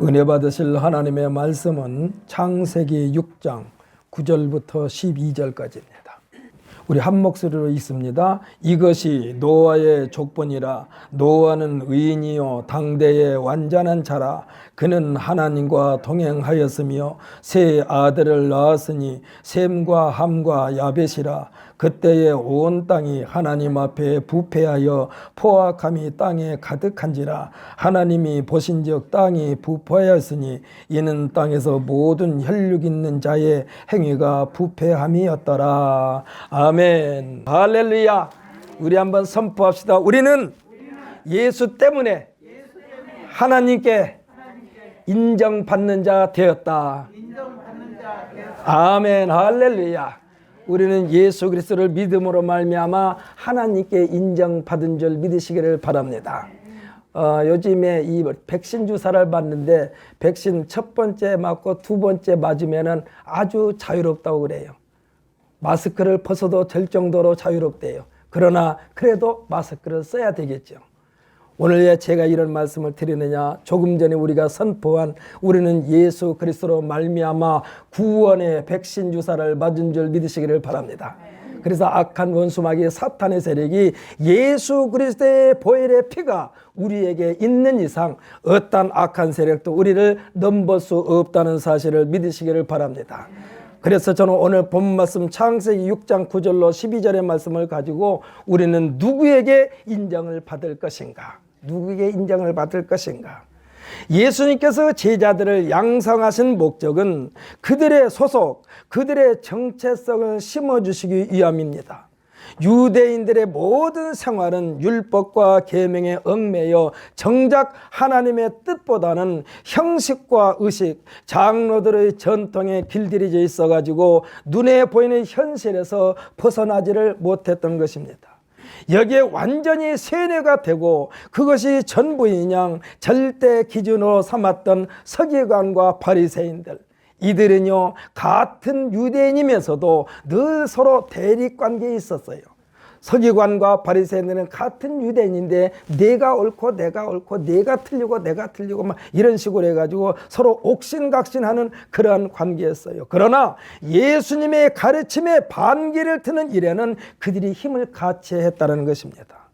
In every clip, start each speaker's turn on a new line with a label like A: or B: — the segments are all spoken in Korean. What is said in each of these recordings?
A: 은혜 받으실 하나님의 말씀은 창세기 6장 9절부터 12절까지입니다. 우리 한 목소리로 읽습니다. 이것이 노아의 족본이라. 노아는 의인이요 당대의 완전한 자라. 그는 하나님과 동행하였으며 세 아들을 낳았으니 셈과 함과 야벳이라. 그때에 온 땅이 하나님 앞에 부패하여 포악함이 땅에 가득한지라. 하나님이 보신즉 땅이 부패하였으니 이는 땅에서 모든 혈육 있는 자의 행위가 부패함이었더라. 아멘. 할렐루야. 우리 한번 선포합시다. 우리는 예수 때문에 하나님께 인정받는 자 되었다. 아멘. 할렐루야. 우리는 예수 그리스도를 믿음으로 말미암아 하나님께 인정받은 줄 믿으시기를 바랍니다. 요즘에 이 백신 주사를 맞는데 백신 첫 번째 맞고 두 번째 맞으면은 아주 자유롭다고 그래요. 마스크를 벗어도 될 정도로 자유롭대요. 그러나 그래도 마스크를 써야 되겠죠. 오늘 왜 제가 이런 말씀을 드리느냐? 조금 전에 우리가 선포한 우리는 예수 그리스도로 말미암아 구원의 백신 주사를 맞은 줄 믿으시기를 바랍니다. 그래서 악한 원수마귀 사탄의 세력이 예수 그리스도의 보혈의 피가 우리에게 있는 이상 어떤 악한 세력도 우리를 넘볼 수 없다는 사실을 믿으시기를 바랍니다. 그래서 저는 오늘 본 말씀 창세기 6장 9절로 12절의 말씀을 가지고 우리는 누구에게 인정을 받을 것인가? 누구에게 인정을 받을 것인가? 예수님께서 제자들을 양성하신 목적은 그들의 소속, 그들의 정체성을 심어주시기 위함입니다. 유대인들의 모든 생활은 율법과 계명에 얽매여 정작 하나님의 뜻보다는 형식과 의식, 장로들의 전통에 길들여져 있어가지고 눈에 보이는 현실에서 벗어나지를 못했던 것입니다. 여기에 완전히 세뇌가 되고 그것이 전부인 양 절대 기준으로 삼았던 서기관과 바리새인들, 이들은요 같은 유대인이면서도 늘 서로 대립관계에 있었어요. 서기관과 바리새인들은 같은 유대인인데 내가 옳고 내가 옳고 내가 틀리고 막 이런 식으로 해가지고 서로 옥신각신하는 그러한 관계였어요. 그러나 예수님의 가르침에 반기를 트는 일에는 그들이 힘을 같이 했다는 것입니다.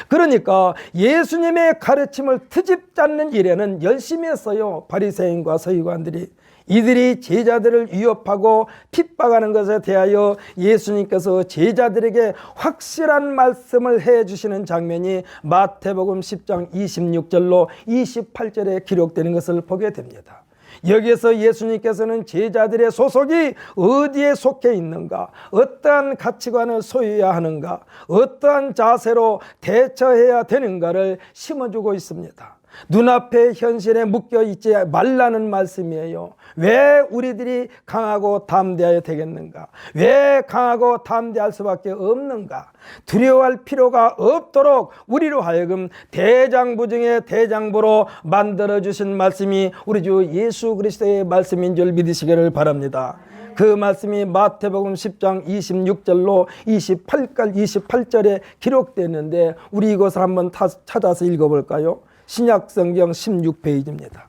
A: 그러니까 예수님의 가르침을 트집지 않는 일에는 열심히 했어요. 바리새인과 서기관들이. 이들이 제자들을 위협하고 핍박하는 것에 대하여 예수님께서 제자들에게 확실한 말씀을 해주시는 장면이 마태복음 10장 26절로 28절에 기록되는 것을 보게 됩니다. 여기에서 예수님께서는 제자들의 소속이 어디에 속해 있는가, 어떠한 가치관을 소유해야 하는가, 어떠한 자세로 대처해야 되는가를 심어주고 있습니다. 눈앞의 현실에 묶여 있지 말라는 말씀이에요. 왜 우리들이 강하고 담대해야 되겠는가? 왜 강하고 담대할 수밖에 없는가? 두려워할 필요가 없도록 우리로 하여금 대장부 중에 대장부로 만들어주신 말씀이 우리 주 예수 그리스도의 말씀인 줄 믿으시기를 바랍니다. 그 말씀이 마태복음 10장 26절로 28절에 기록되는데 우리 이것을 한번 찾아서 읽어볼까요? 신약성경 16페이지입니다.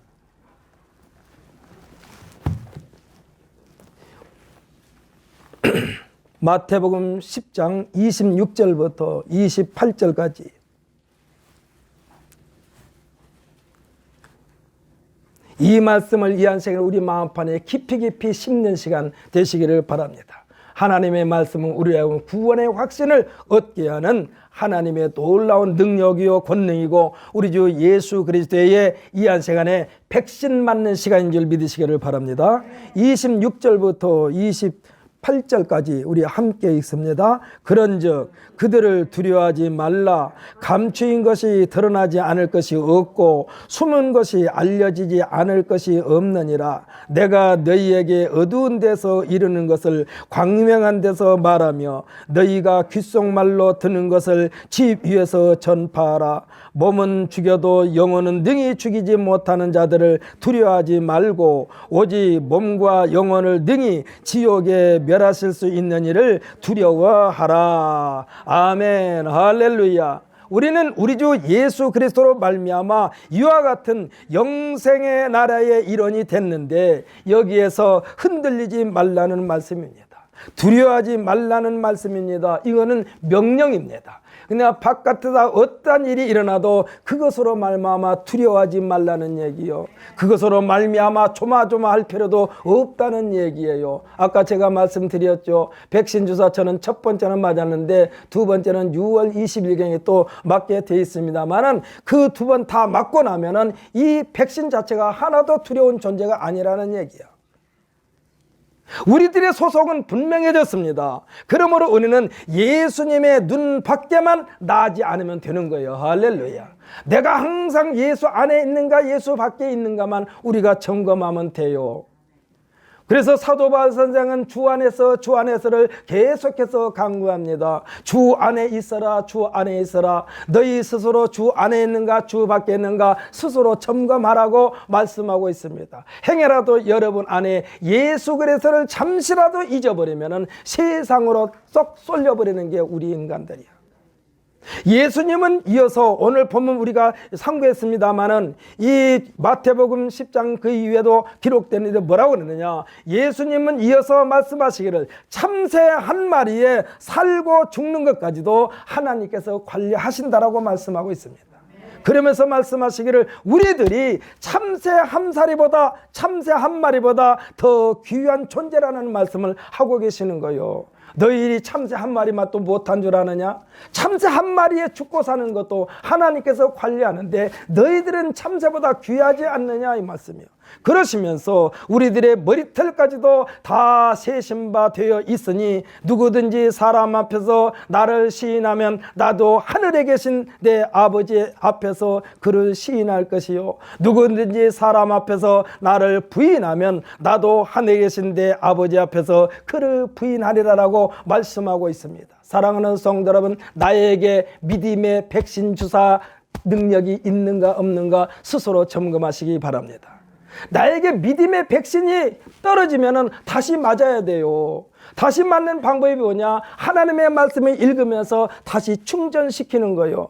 A: 마태복음 10장 26절부터 28절까지 이 말씀을 이 한 시간 우리 마음판에 깊이 심는 시간 되시기를 바랍니다. 하나님의 말씀은 우리의 구원의 확신을 얻게 하는 하나님의 놀라운 능력이요 권능이고 우리 주 예수 그리스도의 이 한 시간에 백신 맞는 시간인 줄 믿으시기를 바랍니다. 26절부터 28절까지 우리 함께 읽습니다. 그런즉 그들을 두려워하지 말라. 감추인 것이 드러나지 않을 것이 없고 숨은 것이 알려지지 않을 것이 없느니라. 내가 너희에게 어두운 데서 이르는 것을 광명한 데서 말하며 너희가 귓속말로 듣는 것을 집 위에서 전파하라. 몸은 죽여도 영혼은 능히 죽이지 못하는 자들을 두려워하지 말고 오직 몸과 영혼을 능히 지옥에 멸하실 수 있는 이를 두려워하라. 아멘. 할렐루야. 우리는 우리 주 예수 그리스도로 말미암아 이와 같은 영생의 나라의 일원이 됐는데 여기에서 흔들리지 말라는 말씀입니다. 두려워하지 말라는 말씀입니다. 이거는 명령입니다. 그냥 바깥에다 어떠한 일이 일어나도 그것으로 말미암아 두려워하지 말라는 얘기요. 그것으로 말미암아 조마조마할 필요도 없다는 얘기예요. 아까 제가 말씀드렸죠. 백신 주사 저는 첫 번째는 맞았는데 두 번째는 6월 20일경에 또 맞게 돼 있습니다만은 그 두 번 다 맞고 나면은 이 백신 자체가 하나도 두려운 존재가 아니라는 얘기야. 우리들의 소속은 분명해졌습니다. 그러므로 우리는 예수님의 눈 밖에만 나지 않으면 되는 거예요. 할렐루야. 내가 항상 예수 안에 있는가 예수 밖에 있는가만 우리가 점검하면 돼요. 그래서 사도 바울 선생은 주 안에서를 계속해서 강구합니다. 주 안에 있어라, 주 안에 있어라. 너희 스스로 주 안에 있는가, 주 밖에 있는가 스스로 점검하라고 말씀하고 있습니다. 행여라도 여러분 안에 예수 그리스도를 잠시라도 잊어버리면 세상으로 쏙 쏠려버리는 게 우리 인간들이야. 예수님은 이어서 오늘 본문 우리가 상고했습니다마는 이 마태복음 10장 그 이후에도 기록되는데 뭐라고 그러느냐. 예수님은 이어서 말씀하시기를 참새 한 마리에 살고 죽는 것까지도 하나님께서 관리하신다라고 말씀하고 있습니다. 그러면서 말씀하시기를 우리들이 참새 한 마리보다 더 귀한 존재라는 말씀을 하고 계시는 거예요. 너희들이 참새 한 마리만 또 못한 줄 아느냐? 참새 한 마리에 죽고 사는 것도 하나님께서 관리하는데 너희들은 참새보다 귀하지 않느냐 이 말씀이요. 그러시면서 우리들의 머리털까지도 다 세신 바 되어 있으니 누구든지 사람 앞에서 나를 시인하면 나도 하늘에 계신 내 아버지 앞에서 그를 시인할 것이요 누구든지 사람 앞에서 나를 부인하면 나도 하늘에 계신 내 아버지 앞에서 그를 부인하리라라고 말씀하고 있습니다. 사랑하는 성도 여러분, 나에게 믿음의 백신 주사 능력이 있는가 없는가 스스로 점검하시기 바랍니다. 나에게 믿음의 백신이 떨어지면 다시 맞아야 돼요. 다시 맞는 방법이 뭐냐? 하나님의 말씀을 읽으면서 다시 충전시키는 거예요.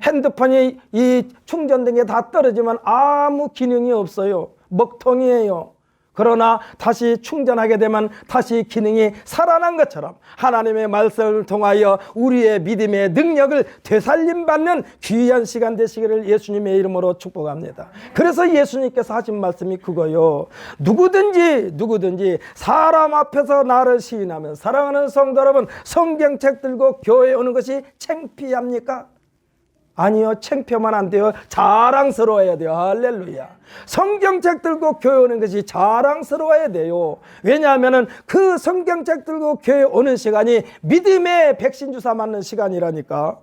A: 핸드폰이 이 충전된 게 다 떨어지면 아무 기능이 없어요. 먹통이에요. 그러나 다시 충전하게 되면 다시 기능이 살아난 것처럼 하나님의 말씀을 통하여 우리의 믿음의 능력을 되살림받는 귀한 시간 되시기를 예수님의 이름으로 축복합니다. 그래서 예수님께서 하신 말씀이 그거요. 누구든지 사람 앞에서 나를 시인하면, 사랑하는 성도 여러분, 성경책 들고 교회에 오는 것이 창피합니까? 아니요, 창피하면 안 돼요. 자랑스러워야 돼요. 할렐루야. 성경책 들고 교회 오는 것이 자랑스러워야 돼요. 왜냐하면 그 성경책 들고 교회 오는 시간이 믿음의 백신 주사 맞는 시간이라니까.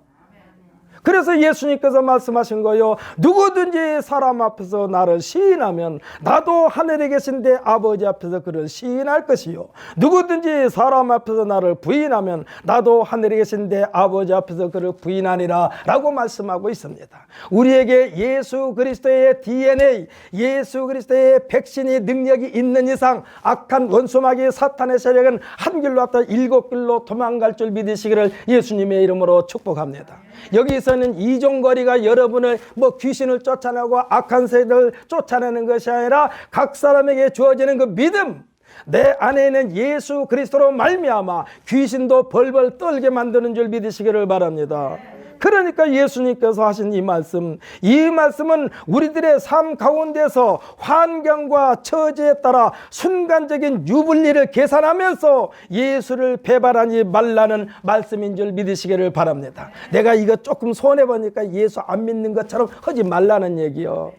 A: 그래서 예수님께서 말씀하신 거예요. 누구든지 사람 앞에서 나를 시인하면 나도 하늘에 계신 내 아버지 앞에서 그를 시인할 것이요 누구든지 사람 앞에서 나를 부인하면 나도 하늘에 계신 내 아버지 앞에서 그를 부인하리라 라고 말씀하고 있습니다. 우리에게 예수 그리스도의 DNA, 예수 그리스도의 백신이 능력이 있는 이상 악한 원수마귀 사탄의 세력은 한 길로 왔다 7길로 도망갈 줄 믿으시기를 예수님의 이름으로 축복합니다. 여기서는 이종거리가 여러분을 귀신을 쫓아내고 악한 세력을 쫓아내는 것이 아니라 각 사람에게 주어지는 그 믿음, 내 안에 있는 예수 그리스도로 말미암아 귀신도 벌벌 떨게 만드는 줄 믿으시기를 바랍니다. 그러니까 예수님께서 하신 이 말씀은 우리들의 삶 가운데서 환경과 처지에 따라 순간적인 유불리를 계산하면서 예수를 배반하지 말라는 말씀인 줄 믿으시기를 바랍니다. 내가 이거 조금 손해보니까 예수 안 믿는 것처럼 하지 말라는 얘기요.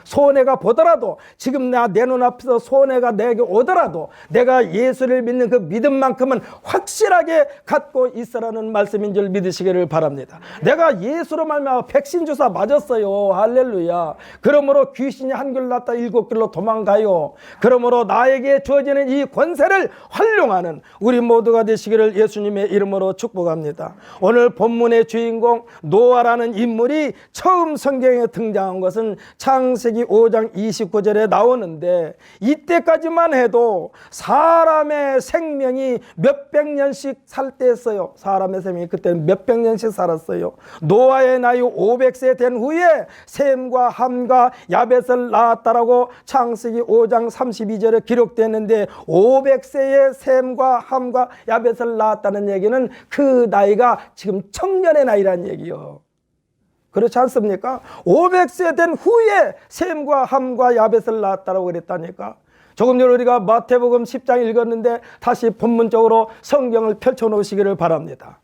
A: 손해가 보더라도, 지금 내 눈앞에서 손해가 내게 오더라도 내가 예수를 믿는 그 믿음만큼은 확실하게 갖고 있으라는 말씀인 줄 믿으시기를 바랍니다. 내가 예수로 말미암아 백신 주사 맞았어요. 할렐루야. 그러므로 귀신이 한 길로 났다 7길로 도망가요. 그러므로 나에게 주어지는 이 권세를 활용하는 우리 모두가 되시기를 예수님의 이름으로 축복합니다. 오늘 본문의 주인공 노아라는 인물이 처음 성경에 등장한 것은 창세기 창세기 5장 29절에 나오는데 이때까지만 해도 사람의 생명이 몇백 년씩 살 때였어요. 사람의 생명이 그때는 몇백 년씩 살았어요. 노아의 나이 500세 된 후에 셈과 함과 야벳을 낳았다라고 창세기 5장 32절에 기록되는데 500세에 셈과 함과 야벳을 낳았다는 얘기는 그 나이가 지금 청년의 나이라는 얘기요. 그렇지 않습니까? 500세 된 후에 셈과 함과 야벳을 낳았다고 그랬다니까. 조금 전에 우리가 마태복음 10장 읽었는데 다시 본문적으로 성경을 펼쳐놓으시기를 바랍니다.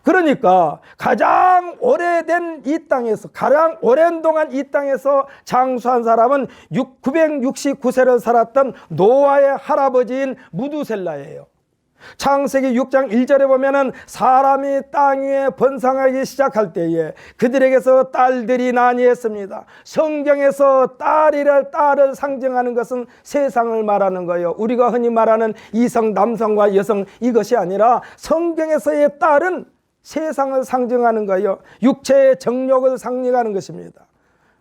A: 그러니까 가장 오래된 이 땅에서, 가장 오랜 동안 이 땅에서 장수한 사람은 969세를 살았던 노아의 할아버지인 무두셀라예요. 창세기 6장 1절에 보면은 사람이 땅 위에 번성하기 시작할 때에 그들에게서 딸들이 나니했습니다. 성경에서 딸을 상징하는 것은 세상을 말하는 거예요. 우리가 흔히 말하는 이성, 남성과 여성, 이것이 아니라 성경에서의 딸은 세상을 상징하는 거예요. 육체의 정욕을 상징하는 것입니다.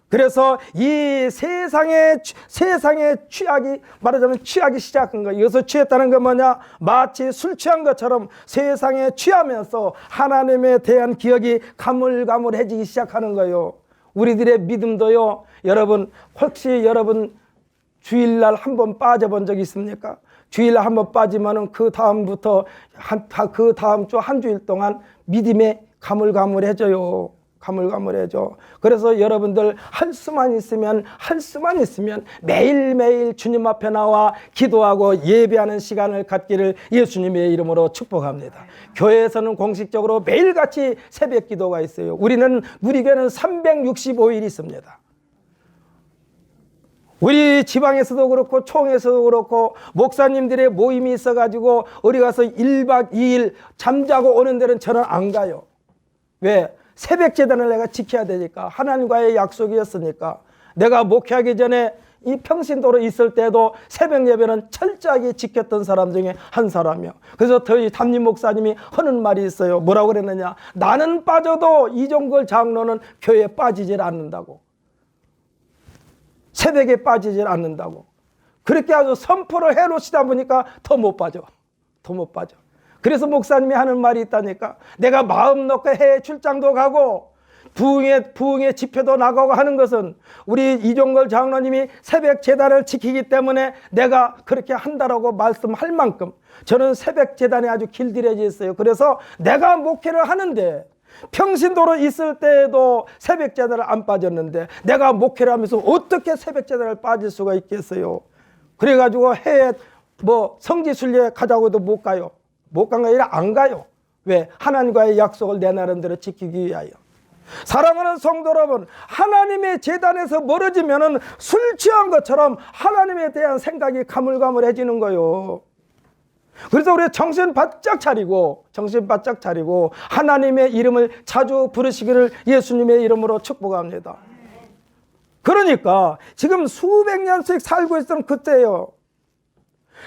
A: 그래서 이 세상의 취하기, 말하자면 취하기 시작한 거예요. 여기서 취했다는 건 뭐냐? 마치 술 취한 것처럼 세상에 취하면서 하나님에 대한 기억이 가물가물해지기 시작하는 거예요. 우리들의 믿음도요. 여러분, 혹시 여러분 주일날 한번 빠져본 적 있습니까? 주일날 한번 빠지면은 그 다음부터 그 다음 주 한 주일 동안 믿음에 가물가물해져요. 가물가물해져. 그래서 여러분들 할 수만 있으면 매일매일 주님 앞에 나와 기도하고 예배하는 시간을 갖기를 예수님의 이름으로 축복합니다. 교회에서는 공식적으로 매일같이 새벽 기도가 있어요. 우리 교회는 365일이 있습니다. 우리 지방에서도 그렇고 총에서도 그렇고 목사님들의 모임이 있어가지고 어디 가서 1박 2일 잠자고 오는 데는 저는 안 가요. 왜? 새벽 제단을 내가 지켜야 되니까. 하나님과의 약속이었으니까. 내가 목회하기 전에 이 평신도로 있을 때도 새벽 예배는 철저하게 지켰던 사람 중에 한 사람이요. 그래서 저희 담임 목사님이 하는 말이 있어요. 뭐라고 그랬느냐? 나는 빠져도 이종걸 장로는 교회에 빠지질 않는다고. 새벽에 빠지질 않는다고. 그렇게 아주 선포를 해놓으시다 보니까 더 못 빠져. 그래서 목사님이 하는 말이 있다니까. 내가 마음 놓고 해외 출장도 가고 부흥의 집회도 나가고 하는 것은 우리 이종걸 장로님이 새벽 제단을 지키기 때문에 내가 그렇게 한다라고 말씀할 만큼 저는 새벽 제단에 아주 길들여져 있어요. 그래서 내가 목회를 하는데 평신도로 있을 때에도 새벽 제단을 안 빠졌는데 내가 목회를 하면서 어떻게 새벽 제단을 빠질 수가 있겠어요. 그래가지고 해외 성지순례 가자고 해도 못 가요. 못 간 게 아니라 안 가요. 왜? 하나님과의 약속을 내 나름대로 지키기 위하여. 사랑하는 성도 여러분, 하나님의 제단에서 멀어지면은 술 취한 것처럼 하나님에 대한 생각이 가물가물해지는 거예요. 그래서 우리 정신 바짝 차리고 하나님의 이름을 자주 부르시기를 예수님의 이름으로 축복합니다. 그러니까 지금 수백 년씩 살고 있던 그때예요.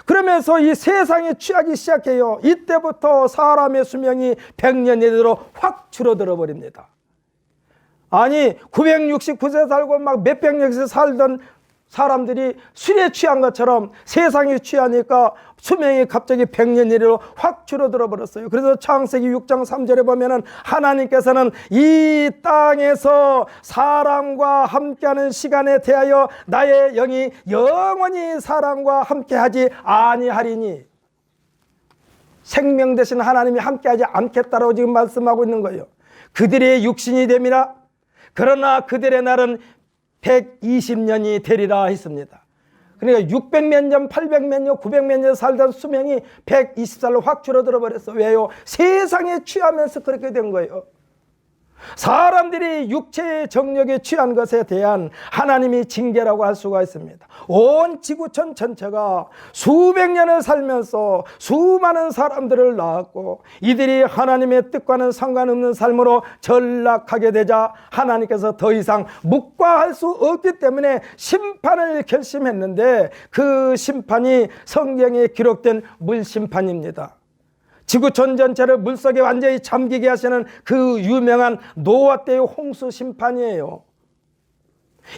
A: 그러면서 이 세상에 취하기 시작해요. 이때부터 사람의 수명이 100년 이내로 확 줄어들어 버립니다. 아니 969세 살고 막 몇백 년씩 살던 사람들이 술에 취한 것처럼 세상에 취하니까 수명이 갑자기 100년 이내로 확 줄어들어 버렸어요. 그래서 창세기 6장 3절에 보면은 하나님께서는 이 땅에서 사람과 함께하는 시간에 대하여 나의 영이 영원히 사람과 함께하지 아니하리니, 생명 대신 하나님이 함께하지 않겠다라고 지금 말씀하고 있는 거예요. 그들의 육신이 됨이라, 그러나 그들의 날은 120년이 되리라 했습니다. 그러니까 600몇 년, 800몇 년, 900몇 년 살던 수명이 120살로 확 줄어들어 버렸어. 왜요? 세상에 취하면서 그렇게 된 거예요. 사람들이 육체의 정욕에 취한 것에 대한 하나님이 징계라고 할 수가 있습니다. 온 지구촌 전체가 수백 년을 살면서 수많은 사람들을 낳았고 이들이 하나님의 뜻과는 상관없는 삶으로 전락하게 되자 하나님께서 더 이상 묵과할 수 없기 때문에 심판을 결심했는데 그 심판이 성경에 기록된 물심판입니다. 지구촌 전체를 물속에 완전히 잠기게 하시는 그 유명한 노아 때의 홍수 심판이에요.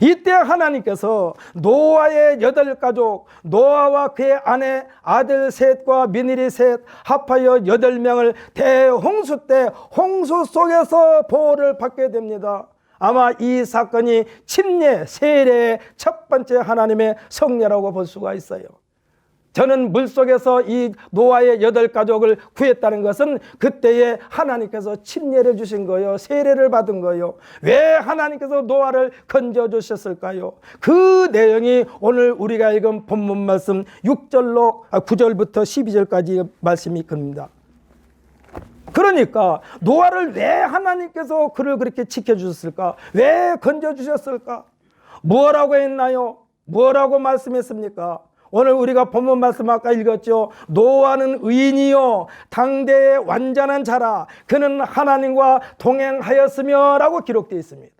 A: 이때 하나님께서 노아의 8가족, 노아와 그의 아내 아들 셋과 며느리 셋 합하여 8명을 대홍수 때 홍수 속에서 보호를 받게 됩니다. 아마 이 사건이 침례, 세례의 첫 번째 하나님의 성례라고 볼 수가 있어요. 저는 물속에서 이 노아의 8가족을 구했다는 것은 그때에 하나님께서 침례를 주신 거예요. 세례를 받은 거예요. 왜 하나님께서 노아를 건져주셨을까요? 그 내용이 오늘 우리가 읽은 본문 말씀 9절부터 12절까지 말씀이 겁니다. 그러니까 노아를 왜 하나님께서 그를 그렇게 지켜주셨을까? 왜 건져주셨을까? 뭐라고 했나요? 뭐라고 말씀했습니까? 오늘 우리가 본문 말씀 아까 읽었죠. 노아는 의인이요 당대의 완전한 자라 그는 하나님과 동행하였으며 라고 기록되어 있습니다.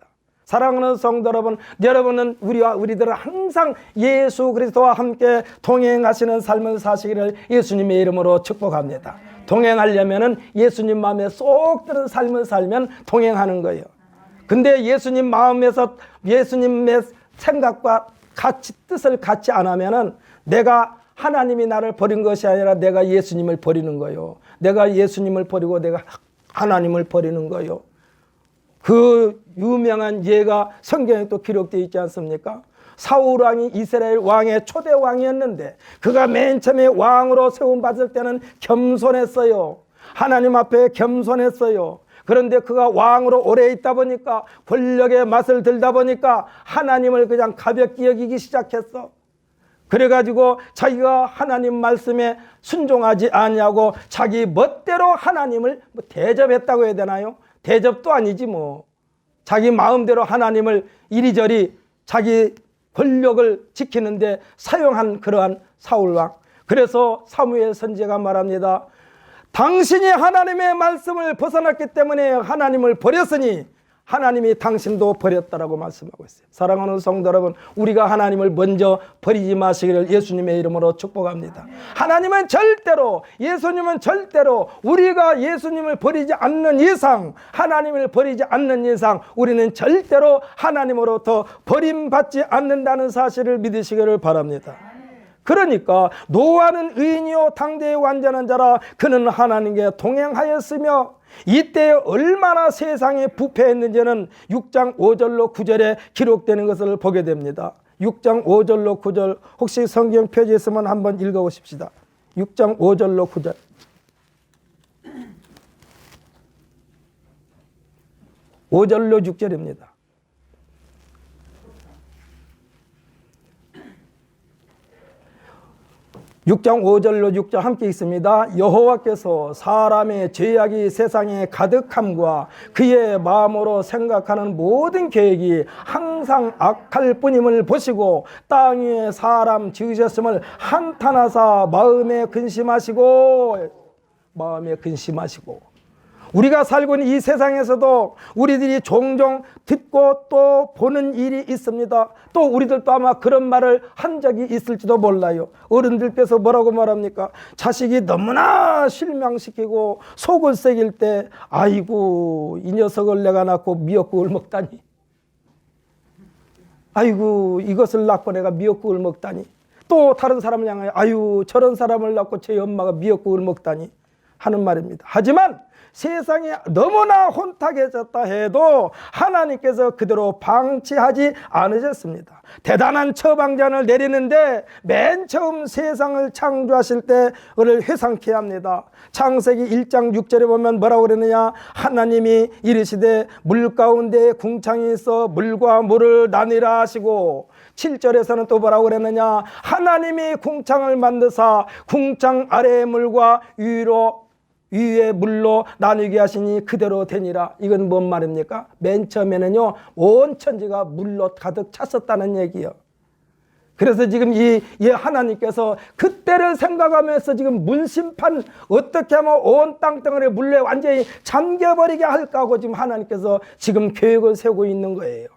A: 사랑하는 성도 여러분, 여러분은 우리들은 항상 예수 그리스도와 함께 동행하시는 삶을 사시기를 예수님의 이름으로 축복합니다. 동행하려면 예수님 마음에 쏙 들은 삶을 살면 동행하는 거예요. 근데 예수님 마음에서 예수님의 생각과 같이 뜻을 같이 안 하면은 내가 하나님이 나를 버린 것이 아니라 내가 예수님을 버리는 거예요. 내가 예수님을 버리고 내가 하나님을 버리는 거예요. 그 유명한 예가 성경에 또 기록되어 있지 않습니까? 사울 왕이 이스라엘 왕의 초대 왕이었는데 그가 맨 처음에 왕으로 세움받을 때는 겸손했어요. 하나님 앞에 겸손했어요. 그런데 그가 왕으로 오래 있다 보니까 권력의 맛을 들다 보니까 하나님을 그냥 가볍게 여기기 시작했어. 그래가지고 자기가 하나님 말씀에 순종하지 아니하고 자기 멋대로 하나님을 대접했다고 해야 되나요? 대접도 아니지 뭐. 자기 마음대로 하나님을 이리저리 자기 권력을 지키는데 사용한 그러한 사울왕. 그래서 사무엘 선지자가 말합니다. 당신이 하나님의 말씀을 벗어났기 때문에 하나님을 버렸으니 하나님이 당신도 버렸다라고 말씀하고 있어요. 사랑하는 성도 여러분, 우리가 하나님을 먼저 버리지 마시기를 예수님의 이름으로 축복합니다. 하나님은 절대로, 예수님은 절대로 우리가 예수님을 버리지 않는 이상, 하나님을 버리지 않는 이상 우리는 절대로 하나님으로부터 버림받지 않는다는 사실을 믿으시기를 바랍니다. 그러니까 노아는 의인이요 당대의 완전한 자라 그는 하나님께 동행하였으며 이때 얼마나 세상에 부패했는지는 6장 5절로 9절에 기록되는 것을 보게 됩니다. 6장 5절로 9절 혹시 성경 표지 있으면 한번 읽어보십시다. 6장 5절로 9절 5절로 6절입니다. 6장 5절로 6절 함께 있습니다. 여호와께서 사람의 죄악이 세상에 가득함과 그의 마음으로 생각하는 모든 계획이 항상 악할 뿐임을 보시고 땅 위에 사람 지으셨음을 한탄하사 마음에 근심하시고 우리가 살고 있는 이 세상에서도 우리들이 종종 듣고 또 보는 일이 있습니다. 또 우리들도 아마 그런 말을 한 적이 있을지도 몰라요. 어른들께서 뭐라고 말합니까? 자식이 너무나 실망시키고 속을 새길 때 아이고 이 녀석을 내가 낳고 미역국을 먹다니, 아이고 이것을 낳고 내가 미역국을 먹다니, 또 다른 사람을 향하여 아유 저런 사람을 낳고 제 엄마가 미역국을 먹다니 하는 말입니다. 하지만 세상이 너무나 혼탁해졌다 해도 하나님께서 그대로 방치하지 않으셨습니다. 대단한 처방전을 내리는데 맨 처음 세상을 창조하실 때 그를 회상케 합니다. 창세기 1장 6절에 보면 뭐라고 그러느냐, 하나님이 이르시되 물 가운데 궁창이 있어 물과 물을 나뉘라 하시고, 7절에서는 또 뭐라고 그랬느냐, 하나님이 궁창을 만드사 궁창 아래의 물과 위의 물로 나누게 하시니 그대로 되니라. 이건 뭔 말입니까? 맨 처음에는요 온 천지가 물로 가득 찼었다는 얘기예요. 그래서 지금 이 하나님께서 그때를 생각하면서 지금 문심판 어떻게 하면 온 땅덩어리 물에 완전히 잠겨버리게 할까 하고 지금 하나님께서 지금 계획을 세우고 있는 거예요.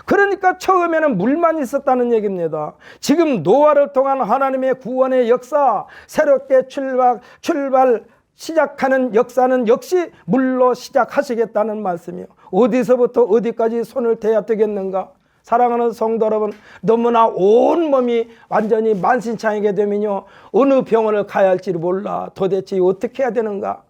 A: 그러니까 처음에는 물만 있었다는 얘기입니다. 지금 노아를 통한 하나님의 구원의 역사, 새롭게 출발 시작하는 역사는 역시 물로 시작하시겠다는 말씀이요. 어디서부터 어디까지 손을 대야 되겠는가? 사랑하는 성도 여러분, 너무나 온몸이 완전히 만신창이게 되면요, 어느 병원을 가야 할지를 몰라. 도대체 어떻게 해야 되는가?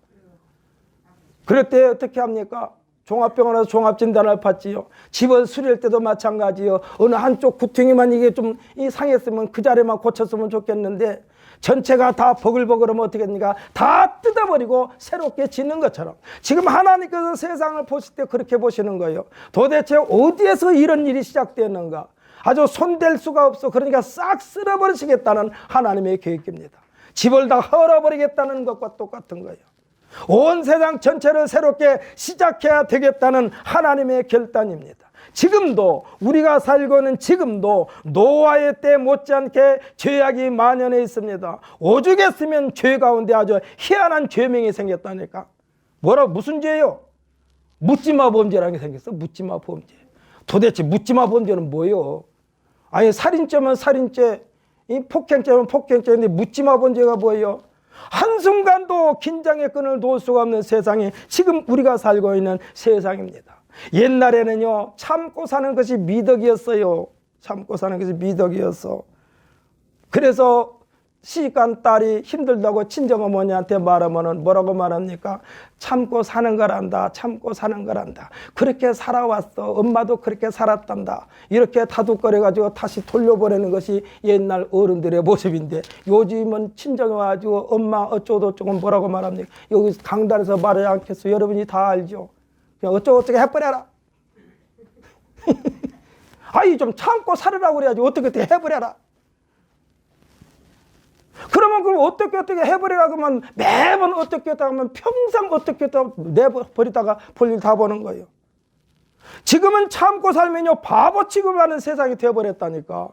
A: 그럴 때 어떻게 합니까? 종합병원에서 종합진단을 받지요. 집을 수리할 때도 마찬가지요. 어느 한쪽 구퉁이만 이게 좀 상했으면 그 자리만 고쳤으면 좋겠는데 전체가 다 버글버글하면 어떻게 됩니까? 다 뜯어버리고 새롭게 짓는 것처럼 지금 하나님께서 세상을 보실 때 그렇게 보시는 거예요. 도대체 어디에서 이런 일이 시작되었는가? 아주 손댈 수가 없어. 그러니까 싹 쓸어버리시겠다는 하나님의 계획입니다. 집을 다 헐어버리겠다는 것과 똑같은 거예요. 온 세상 전체를 새롭게 시작해야 되겠다는 하나님의 결단입니다. 지금도 우리가 살고 있는 지금도 노아의 때 못지않게 죄악이 만연해 있습니다. 오죽했으면 죄 가운데 아주 희한한 죄명이 생겼다니까. 무슨 죄요? 묻지마 범죄라는 게 생겼어. 묻지마 범죄. 도대체 묻지마 범죄는 뭐예요? 아니 살인죄면 살인죄, 이 폭행죄면 폭행죄인데 묻지마 범죄가 뭐예요? 한순간도 긴장의 끈을 놓을 수가 없는 세상이 지금 우리가 살고 있는 세상입니다. 옛날에는요, 참고 사는 것이 미덕이었어요. 참고 사는 것이 미덕이었어. 그래서 시집간 딸이 힘들다고 친정어머니한테 말하면은 뭐라고 말합니까? 참고 사는 거란다. 참고 사는 거란다. 그렇게 살아왔어. 엄마도 그렇게 살았단다. 이렇게 다독거려가지고 다시 돌려보내는 것이 옛날 어른들의 모습인데 요즘은 친정에 와가지고 엄마 어쩌고저쩌고 뭐라고 말합니까? 여기 강단에서 말하지 않겠어. 여러분이 다 알죠. 그냥 어쩌고저쩌고 해버려라. 아이 좀 참고 살으라고 그래야지. 어떻게 해버려라. 그러면 그럼 어떻게 해버리라고 하면 매번 어떻게 했다 하면 평생 어떻게 했다 내버리다가 볼 일 다 보는 거예요. 지금은 참고 살면요 바보 취급하는 세상이 되어버렸다니까.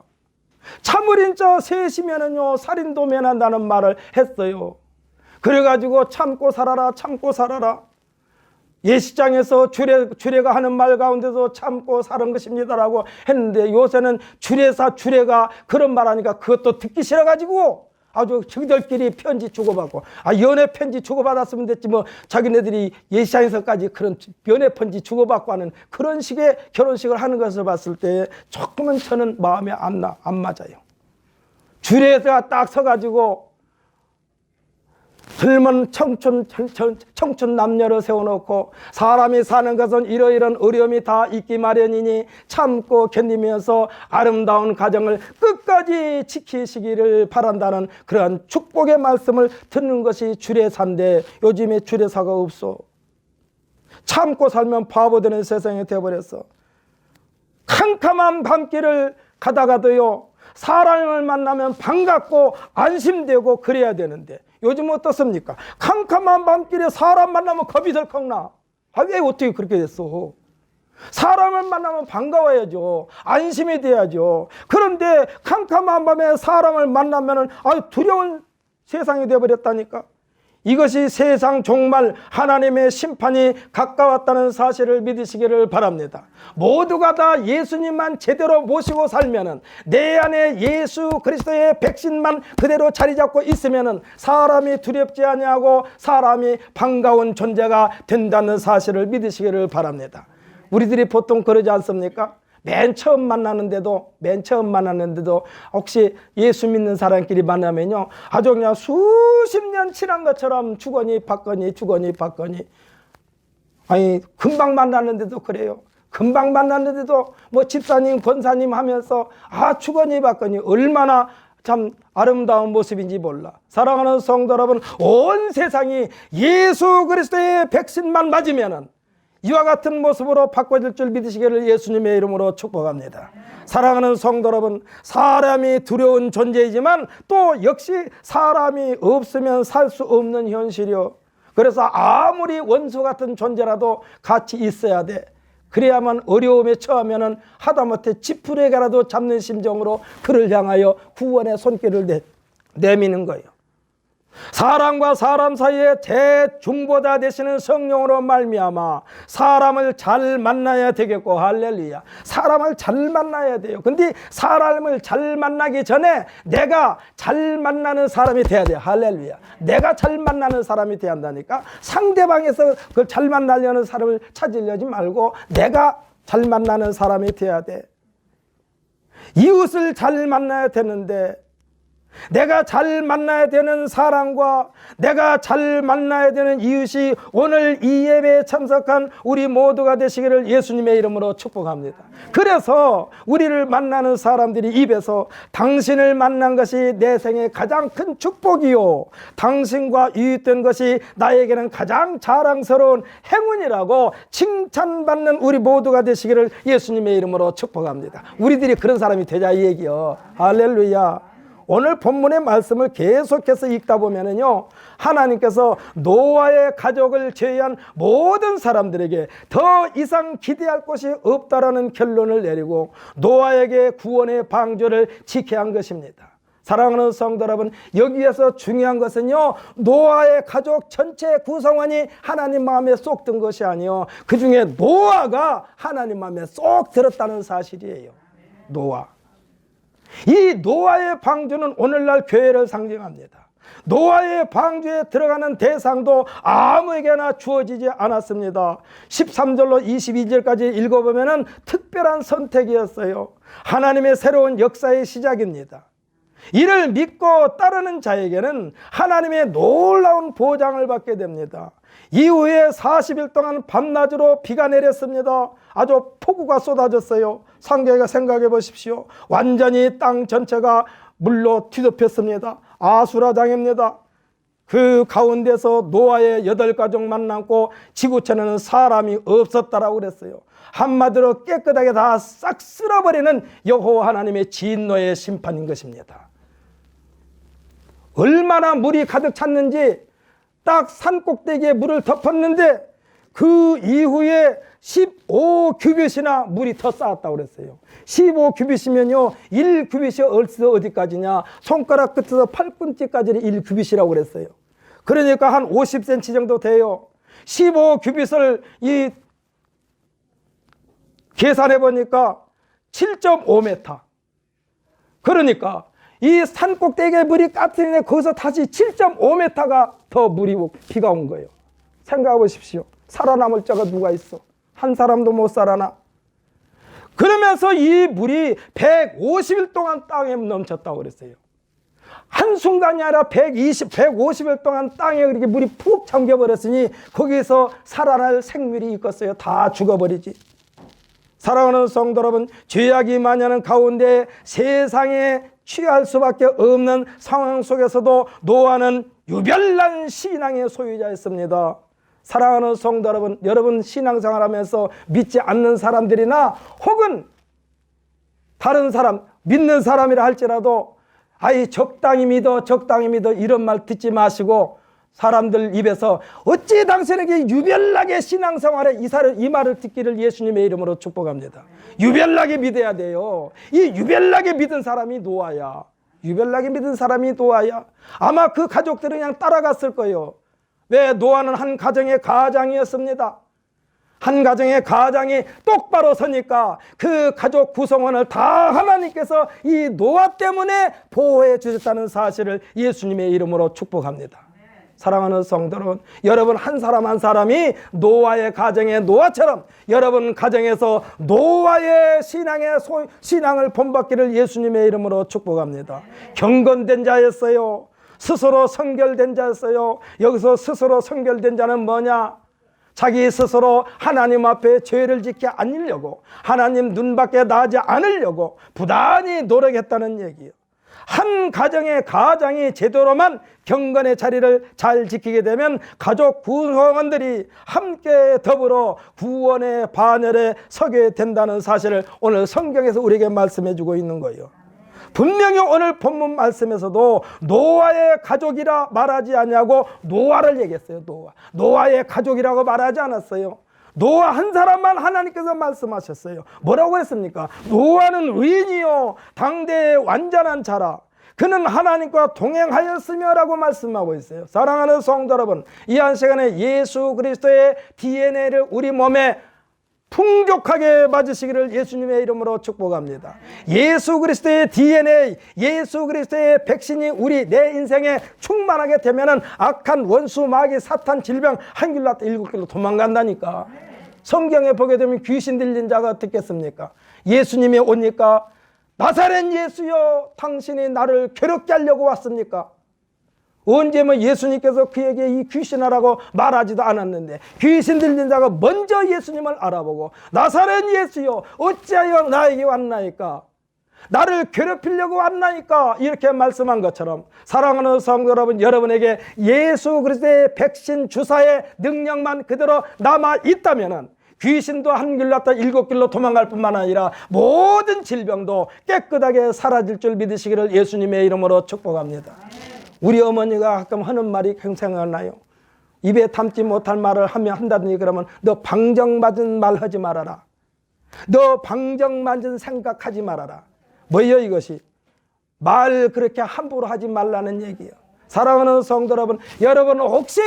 A: 참으린 자 셋이면은요 살인도 면한다는 말을 했어요. 그래가지고 참고 살아라 참고 살아라. 예시장에서 주례가 하는 말 가운데서 참고 사는 것입니다라고 했는데 요새는 주례가 그런 말 하니까 그것도 듣기 싫어가지고 아주 저희들끼리 편지 주고받고 연애 편지 주고받았으면 됐지 뭐 자기네들이 예시장에서까지 그런 연애 편지 주고받고 하는 그런 식의 결혼식을 하는 것을 봤을 때 조금은 저는 마음에 안 맞아요. 주례가 딱 서가지고 젊은 청춘 남녀를 세워놓고 사람이 사는 것은 이러이러한 어려움이 다 있기 마련이니 참고 견디면서 아름다운 가정을 끝까지 지키시기를 바란다는 그러한 축복의 말씀을 듣는 것이 주례사인데 요즘에 주례사가 없어. 참고 살면 바보 되는 세상이 되어버렸어. 캄캄한 밤길을 가다가도요 사람을 만나면 반갑고 안심되고 그래야 되는데 요즘 어떻습니까? 캄캄한 밤길에 사람 만나면 겁이 덜컥 나. 왜 어떻게 그렇게 됐어? 사람을 만나면 반가워야죠. 안심이 돼야죠. 그런데 캄캄한 밤에 사람을 만나면 두려운 세상이 되어버렸다니까. 이것이 세상 종말 하나님의 심판이 가까웠다는 사실을 믿으시기를 바랍니다. 모두가 다 예수님만 제대로 모시고 살면은 내 안에 예수 그리스도의 백신만 그대로 자리 잡고 있으면은 사람이 두렵지 아니하고 사람이 반가운 존재가 된다는 사실을 믿으시기를 바랍니다. 우리들이 보통 그러지 않습니까? 맨 처음 만났는데도 혹시 예수 믿는 사람끼리 만나면요 아주 그냥 수십 년 친한 것처럼 주거니 받거니 아니 금방 만났는데도 그래요. 금방 만났는데도 뭐 집사님 권사님 하면서 주거니 받거니 얼마나 참 아름다운 모습인지 몰라. 사랑하는 성도 여러분, 온 세상이 예수 그리스도의 백신만 맞으면은 이와 같은 모습으로 바꿔질 줄 믿으시기를 예수님의 이름으로 축복합니다. 사랑하는 성도 여러분, 사람이 두려운 존재이지만 또 역시 사람이 없으면 살 수 없는 현실이요. 그래서 아무리 원수 같은 존재라도 같이 있어야 돼. 그래야만 어려움에 처하면은 하다못해 지푸레기라도 잡는 심정으로 그를 향하여 구원의 손길을 내미는 거예요. 사람과 사람 사이에 대중보자 되시는 성령으로 말미암아 사람을 잘 만나야 되겠고, 할렐루야. 사람을 잘 만나야 돼요. 근데 사람을 잘 만나기 전에 내가 잘 만나는 사람이 돼야 돼요. 할렐루야. 내가 잘 만나는 사람이 돼야 한다니까. 상대방에서 그걸 잘 만나려는 사람을 찾으려지 말고 내가 잘 만나는 사람이 돼야 돼. 이웃을 잘 만나야 되는데, 내가 잘 만나야 되는 사람과 내가 잘 만나야 되는 이웃이 오늘 이 예배에 참석한 우리 모두가 되시기를 예수님의 이름으로 축복합니다. 그래서 우리를 만나는 사람들이 입에서 당신을 만난 것이 내 생의 가장 큰 축복이요, 당신과 이웃된 것이 나에게는 가장 자랑스러운 행운이라고 칭찬받는 우리 모두가 되시기를 예수님의 이름으로 축복합니다. 우리들이 그런 사람이 되자 이 얘기요. 할렐루야. 오늘 본문의 말씀을 계속해서 읽다 보면은요, 하나님께서 노아의 가족을 제외한 모든 사람들에게 더 이상 기대할 것이 없다라는 결론을 내리고 노아에게 구원의 방주를 지켜야 한 것입니다. 사랑하는 성도 여러분, 여기에서 중요한 것은요, 노아의 가족 전체 구성원이 하나님 마음에 쏙 든 것이 아니요, 그 중에 노아가 하나님 마음에 쏙 들었다는 사실이에요. 노아. 이 노아의 방주는 오늘날 교회를 상징합니다. 노아의 방주에 들어가는 대상도 아무에게나 주어지지 않았습니다. 13절로 22절까지 읽어보면 특별한 선택이었어요. 하나님의 새로운 역사의 시작입니다. 이를 믿고 따르는 자에게는 하나님의 놀라운 보장을 받게 됩니다. 이후에 40일 동안 밤낮으로 비가 내렸습니다. 아주 폭우가 쏟아졌어요. 상계가 생각해 보십시오. 완전히 땅 전체가 물로 뒤덮였습니다. 아수라장입니다. 그 가운데서 노아의 8가족만 남고 지구촌에는 사람이 없었다라고 그랬어요. 한마디로 깨끗하게 다 싹 쓸어버리는 여호와 하나님의 진노의 심판인 것입니다. 얼마나 물이 가득 찼는지, 딱 산 꼭대기에 물을 덮었는데 그 이후에 15규빗이나 물이 더 쌓았다고 그랬어요. 15규빗이면요, 1규빗이 어디까지냐, 손가락 끝에서 팔꿈치까지는 1규빗이라고 그랬어요. 그러니까 한 50cm 정도 돼요. 15규빗을 계산해 보니까 7.5m. 그러니까 이 산 꼭대기에 물이 깎이는데 거기서 다시 7.5m가 더 비가 온 거예요. 생각해 보십시오. 살아남을 자가 누가 있어? 한 사람도 못 살아나. 그러면서 이 물이 150일 동안 땅에 넘쳤다고 그랬어요. 한순간이 아니라 150일 동안 땅에 그렇게 물이 푹 잠겨버렸으니 거기에서 살아날 생물이 있겠어요? 다 죽어버리지. 사랑하는 성도 여러분, 죄악이 만연한 가운데 세상에 취할 수밖에 없는 상황 속에서도 노아는 유별난 신앙의 소유자였습니다. 사랑하는 성도 여러분, 여러분 신앙생활하면서 믿지 않는 사람들이나 혹은 다른 사람, 믿는 사람이라 할지라도 아이 적당히 믿어 이런 말 듣지 마시고, 사람들 입에서 어찌 당신에게 유별나게 신앙생활에 이 말을 듣기를 예수님의 이름으로 축복합니다. 유별나게 믿어야 돼요. 이 유별나게 믿은 사람이 노아야. 유별나게 믿은 사람이 노아야. 아마 그 가족들은 그냥 따라갔을 거예요. 왜? 노아는 한 가정의 가장이었습니다. 한 가정의 가장이 똑바로 서니까 그 가족 구성원을 다 하나님께서 이 노아 때문에 보호해 주셨다는 사실을 예수님의 이름으로 축복합니다. 사랑하는 성도 여러분, 한 사람 한 사람이 노아의 가정의 노아처럼 여러분 가정에서 노아의 신앙을 본받기를 예수님의 이름으로 축복합니다. 경건된 자였어요. 스스로 성결된 자였어요. 여기서 스스로 성결된 자는 뭐냐? 자기 스스로 하나님 앞에 죄를 짓지 않으려고, 하나님 눈 밖에 나지 않으려고 부단히 노력했다는 얘기예요. 한 가정의 가장이 제대로만 경건의 자리를 잘 지키게 되면 가족 구성원들이 함께 더불어 구원의 반열에 서게 된다는 사실을 오늘 성경에서 우리에게 말씀해 주고 있는 거예요. 분명히 오늘 본문 말씀에서도 노아의 가족이라 말하지 않냐고 노아를 얘기했어요. 노아의 가족이라고 말하지 않았어요. 노아 한 사람만 하나님께서 말씀하셨어요. 뭐라고 했습니까? 노아는 의인이요 당대의 완전한 자라. 그는 하나님과 동행하였으며 라고 말씀하고 있어요. 사랑하는 성도 여러분, 이 한 시간에 예수 그리스도의 DNA를 우리 몸에 풍족하게 맞으시기를 예수님의 이름으로 축복합니다. 예수 그리스도의 DNA, 예수 그리스도의 백신이 내 인생에 충만하게 되면은 악한 원수, 마귀, 사탄, 질병 한 길로 왔다 7길로 도망간다니까. 성경에 보게 되면 귀신 들린 자가 어떻겠습니까? 예수님이 오니까 나사렛 예수여, 당신이 나를 괴롭게 하려고 왔습니까? 언제 뭐 예수님께서 그에게 이 귀신하라고 말하지도 않았는데 귀신 들린 자가 먼저 예수님을 알아보고 나사렛 예수여, 어찌하여 나에게 왔나이까? 나를 괴롭히려고 왔나이까? 이렇게 말씀한 것처럼 사랑하는 성도 여러분, 여러분에게 예수 그리스도의 백신 주사의 능력만 그대로 남아 있다면은 귀신도 한 길로 왔다 7길로 도망갈 뿐만 아니라 모든 질병도 깨끗하게 사라질 줄 믿으시기를 예수님의 이름으로 축복합니다. 우리 어머니가 가끔 하는 말이 생각나요. 입에 담지 못할 말을 하면 한다더니 그러면 너 방정맞은 말 하지 말아라. 너 방정맞은 생각하지 말아라. 뭐예요 이것이? 말 그렇게 함부로 하지 말라는 얘기예요. 사랑하는 성도 여러분, 여러분 혹시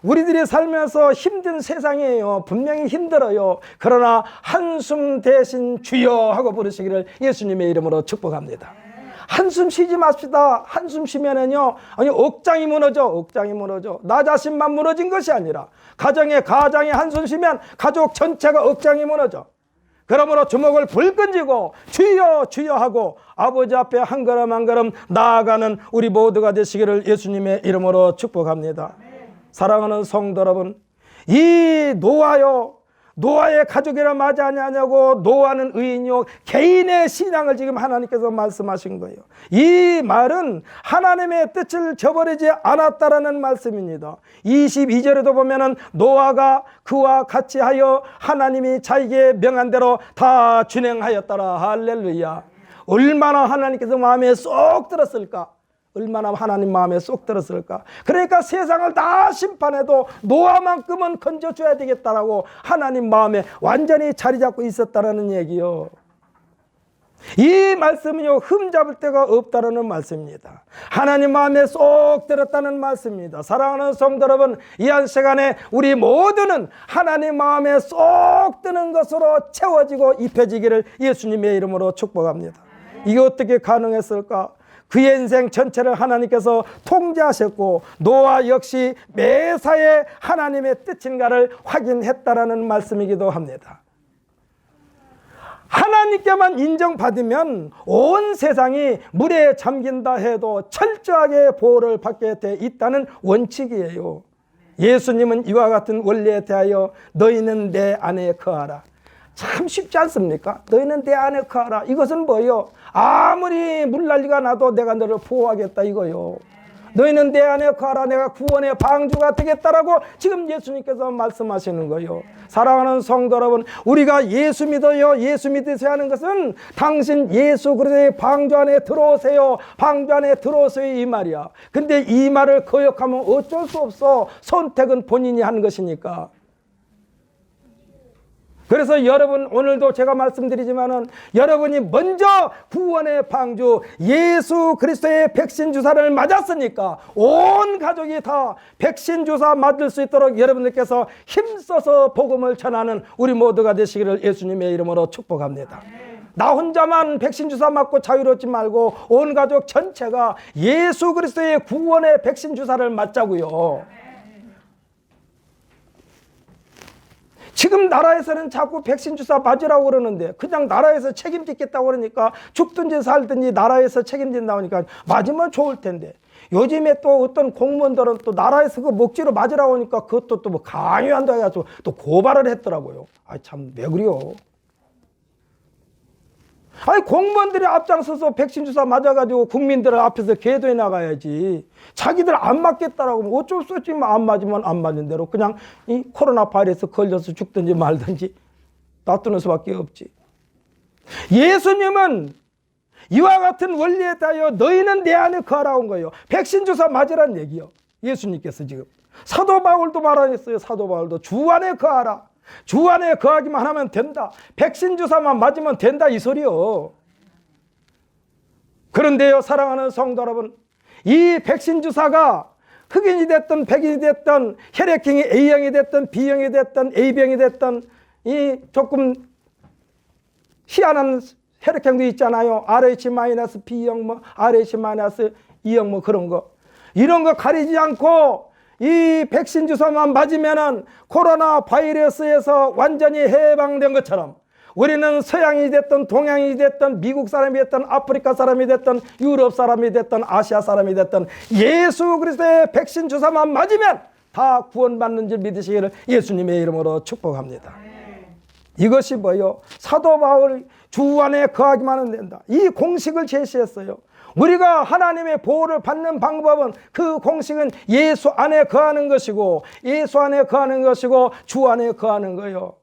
A: 우리들이 살면서 힘든 세상이에요. 분명히 힘들어요. 그러나 한숨 대신 주여 하고 부르시기를 예수님의 이름으로 축복합니다. 한숨 쉬지 맙시다. 한숨 쉬면은요, 아니 억장이 무너져. 억장이 무너져. 나 자신만 무너진 것이 아니라 가정에 한숨 쉬면 가족 전체가 억장이 무너져. 그러므로 주먹을 불끈 쥐고 주여 주여 하고 아버지 앞에 한 걸음 한 걸음 나아가는 우리 모두가 되시기를 예수님의 이름으로 축복합니다. 사랑하는 성도 여러분, 이 노아의 가족이라 맞지 아니하냐고. 노아는 의인이요 개인의 신앙을 지금 하나님께서 말씀하신 거예요. 이 말은 하나님의 뜻을 저버리지 않았다라는 말씀입니다. 22절에도 보면은 노아가 그와 같이 하여 하나님이 자기에게 명한 대로 다 준행하였더라. 할렐루야. 얼마나 하나님께서 마음에 쏙 들었을까? 얼마나 하나님 마음에 쏙 들었을까? 그러니까 세상을 다 심판해도 노아만큼은 건져줘야 되겠다라고 하나님 마음에 완전히 자리 잡고 있었다라는 얘기요. 이 말씀은요, 흠잡을 데가 없다라는 말씀입니다. 하나님 마음에 쏙 들었다는 말씀입니다. 사랑하는 성도 여러분, 이 한 시간에 우리 모두는 하나님 마음에 쏙 드는 것으로 채워지고 입혀지기를 예수님의 이름으로 축복합니다. 이게 어떻게 가능했을까? 그의 인생 전체를 하나님께서 통제하셨고 노아 역시 매사에 하나님의 뜻인가를 확인했다라는 말씀이기도 합니다. 하나님께만 인정받으면 온 세상이 물에 잠긴다 해도 철저하게 보호를 받게 돼 있다는 원칙이에요. 예수님은 이와 같은 원리에 대하여 너희는 내 안에 거하라. 참 쉽지 않습니까? 너희는 내 안에 거하라. 이것은 뭐예요? 아무리 물난리가 나도 내가 너를 보호하겠다 이거요. 너희는 내 안에 거하라. 내가 구원의 방주가 되겠다라고 지금 예수님께서 말씀하시는 거예요. 사랑하는 성도 여러분, 우리가 예수 믿어요, 예수 믿으세요 하는 것은 당신 예수 그리스도의 방주 안에 들어오세요, 방주 안에 들어오세요 이 말이야. 근데 이 말을 거역하면 어쩔 수 없어. 선택은 본인이 하는 것이니까. 그래서 여러분, 오늘도 제가 말씀드리지만은 여러분이 먼저 구원의 방주 예수 그리스도의 백신 주사를 맞았으니까 온 가족이 다 백신 주사 맞을 수 있도록 여러분들께서 힘써서 복음을 전하는 우리 모두가 되시기를 예수님의 이름으로 축복합니다. 나 혼자만 백신 주사 맞고 자유롭지 말고 온 가족 전체가 예수 그리스도의 구원의 백신 주사를 맞자고요. 지금 나라에서는 자꾸 백신 주사 맞으라고 그러는데 그냥 나라에서 책임지겠다고 그러니까 죽든지 살든지 나라에서 책임진다고 하니까 맞으면 좋을 텐데, 요즘에 또 어떤 공무원들은 또 나라에서 그 목지로 맞으라고 하니까 그것도 또 뭐 강요한다 해가지고 또 고발을 했더라고요. 아, 참 왜 그래요? 아니, 공무원들이 앞장서서 백신 주사 맞아가지고 국민들 앞에서 계도해 나가야지. 자기들 안 맞겠다라고 하면 어쩔 수 없지. 안 맞으면 안 맞는 대로 그냥 이 코로나 바이러스 걸려서 죽든지 말든지 놔두는 수밖에 없지. 예수님은 이와 같은 원리에 대하여 너희는 내 안에 거하라 온 거예요. 백신 주사 맞으란 얘기요. 예수님께서 지금 사도 바울도 말하셨어요. 사도 바울도 주 안에 거하라. 주 안에 거하기만 하면 된다. 백신 주사만 맞으면 된다 이 소리요. 그런데요, 사랑하는 성도 여러분, 이 백신 주사가 흑인이 됐든 백인이 됐든 혈액형이 A형이 됐든 B형이 됐든 A병이 됐든 이 조금 희한한 혈액형도 있잖아요. RH-B형 뭐 RH-E형 뭐 그런 거, 이런 거 가리지 않고 이 백신 주사만 맞으면은 코로나 바이러스에서 완전히 해방된 것처럼 우리는 서양이 됐든 동양이 됐든 미국 사람이 됐든 아프리카 사람이 됐든 유럽 사람이 됐든 아시아 사람이 됐든 예수 그리스도의 백신 주사만 맞으면 다 구원받는 줄 믿으시기를 예수님의 이름으로 축복합니다. 이것이 뭐요? 사도 바울이 주 안에 거하기만 하면 된다. 이 공식을 제시했어요. 우리가 하나님의 보호를 받는 방법은 그 공식은 예수 안에 거하는 것이고 예수 안에 거하는 것이고 주 안에 거하는 거예요.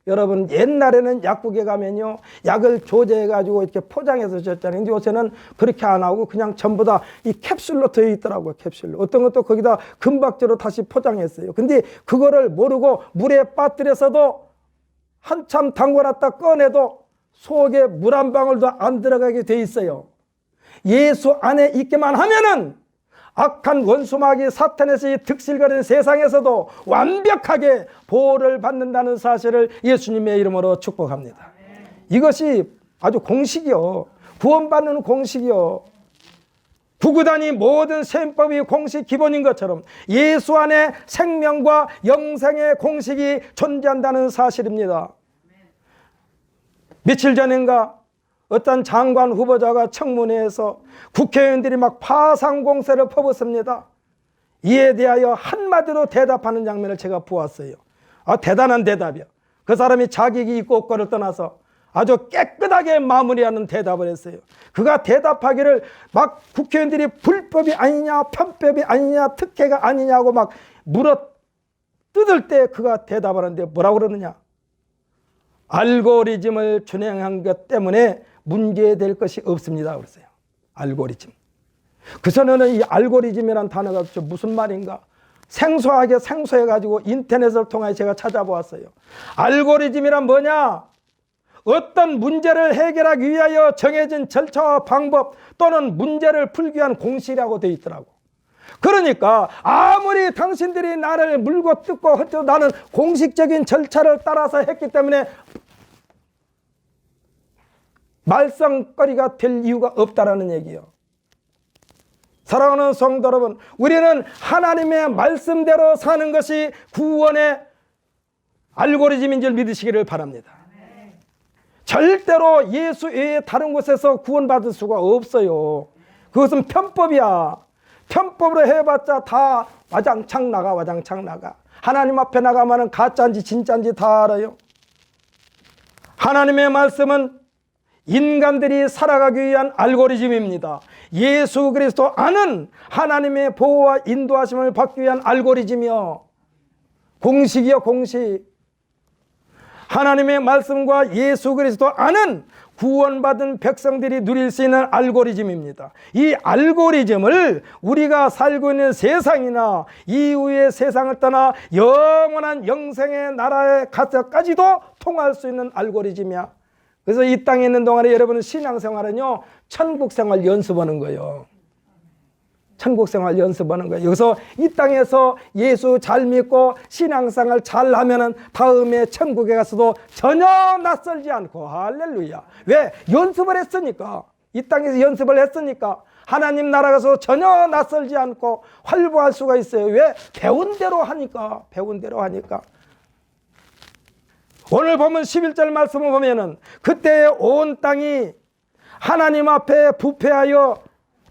A: 여러분 옛날에는 약국에 가면요 약을 조제해 가지고 이렇게 포장해서 줬잖아요. 근데 요새는 그렇게 안 하고 그냥 전부 다 이 캡슐로 되어 있더라고요. 캡슐로. 어떤 것도 거기다 금박제로 다시 포장했어요. 근데 그거를 모르고 물에 빠뜨려서도 한참 담궈놨다 꺼내도 속에 물 한 방울도 안 들어가게 돼 있어요. 예수 안에 있기만 하면은 악한 원수마귀 사탄에서 득실거리는 세상에서도 완벽하게 보호를 받는다는 사실을 예수님의 이름으로 축복합니다. 이것이 아주 공식이요. 구원받는 공식이요. 구구단이 모든 셈법이 공식 기본인 것처럼 예수 안에 생명과 영생의 공식이 존재한다는 사실입니다. 며칠 전인가 어떤 장관 후보자가 청문회에서 국회의원들이 막 파상 공세를 퍼붓습니다. 이에 대하여 한마디로 대답하는 장면을 제가 보았어요. 대단한 대답이요. 그 사람이 자격이 있고 없고를 떠나서 아주 깨끗하게 마무리하는 대답을 했어요. 그가 대답하기를 막 국회의원들이 불법이 아니냐 편법이 아니냐 특혜가 아니냐고 막 물어 뜯을 때 그가 대답하는데 뭐라고 그러느냐. 알고리즘을 준행한 것 때문에 문제될 것이 없습니다. 그랬어요. 알고리즘. 그 전에는 이 알고리즘이라는 단어가 무슨 말인가 생소하게 생소해가지고 인터넷을 통해 제가 찾아보았어요. 알고리즘이란 뭐냐? 어떤 문제를 해결하기 위하여 정해진 절차와 방법 또는 문제를 풀기 위한 공식이라고 되어 있더라고. 그러니까 아무리 당신들이 나를 물고 뜯고 흩어도 나는 공식적인 절차를 따라서 했기 때문에 말썽거리가 될 이유가 없다라는 얘기예요. 사랑하는 성도 여러분, 우리는 하나님의 말씀대로 사는 것이 구원의 알고리즘인 줄 믿으시기를 바랍니다. 절대로 예수 외에 다른 곳에서 구원받을 수가 없어요. 그것은 편법이야. 편법으로 해봤자 다 와장창 나가 와장창 나가. 하나님 앞에 나가면 가짜인지 진짜인지 다 알아요. 하나님의 말씀은 인간들이 살아가기 위한 알고리즘입니다. 예수 그리스도 아는 하나님의 보호와 인도하심을 받기 위한 알고리즘이요. 공식이요 공식. 하나님의 말씀과 예수 그리스도 아는 구원받은 백성들이 누릴 수 있는 알고리즘입니다. 이 알고리즘을 우리가 살고 있는 세상이나 이후의 세상을 떠나 영원한 영생의 나라에 가서까지도 통할 수 있는 알고리즘이야. 그래서 이 땅에 있는 동안에 여러분은 신앙생활은요 천국생활 연습하는 거예요. 천국생활 연습하는 거예요. 여기서 이 땅에서 예수 잘 믿고 신앙생활 잘 하면은 다음에 천국에 가서도 전혀 낯설지 않고 할렐루야. 왜? 연습을 했으니까. 이 땅에서 연습을 했으니까 하나님 나라 가서 전혀 낯설지 않고 활보할 수가 있어요. 왜? 배운 대로 하니까. 배운 대로 하니까. 오늘 보면 11절 말씀을 보면은 그때 온 땅이 하나님 앞에 부패하여